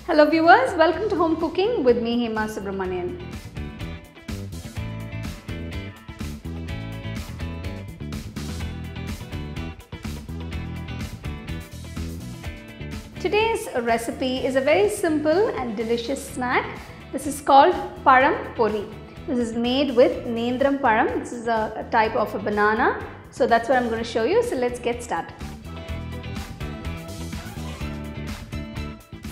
Hello viewers, welcome to Home Cooking with me Hema Subramanian. Today's recipe is a very simple and delicious snack. This is called Pazham Pori. This is made with Nendram Pazham. This is a type of a banana. So that's what I'm going to show you. So let's get started.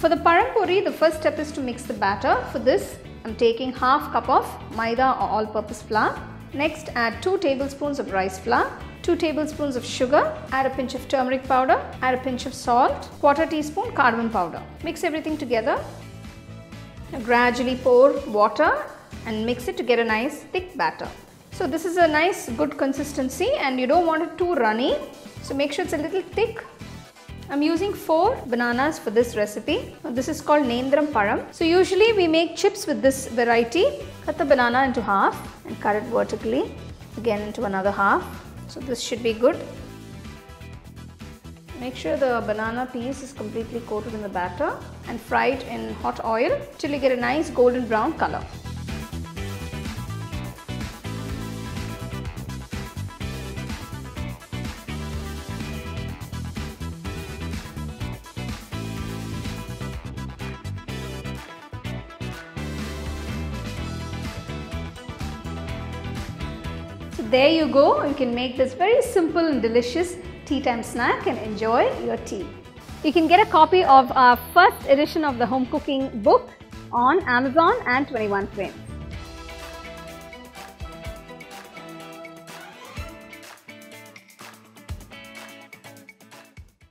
For the Pazham Pori, the first step is to mix the batter. For this, I'm taking half cup of Maida or all-purpose flour. Next, add 2 tablespoons of rice flour, 2 tablespoons of sugar, add a pinch of turmeric powder, add a pinch of salt, quarter teaspoon cardamom powder. Mix everything together. Now gradually pour water and mix it to get a nice thick batter. So this is a nice good consistency and you don't want it too runny. So make sure it's a little thick. I'm using 4 bananas for this recipe. This is called Nendram Pazham. So usually we make chips with this variety. Cut the banana into half and cut it vertically. Again into another half. So this should be good. Make sure the banana piece is completely coated in the batter and fry it in hot oil till you get a nice golden brown color. So there you go, you can make this very simple and delicious tea time snack and enjoy your tea. You can get a copy of our first edition of the home cooking book on Amazon and 21 Frame.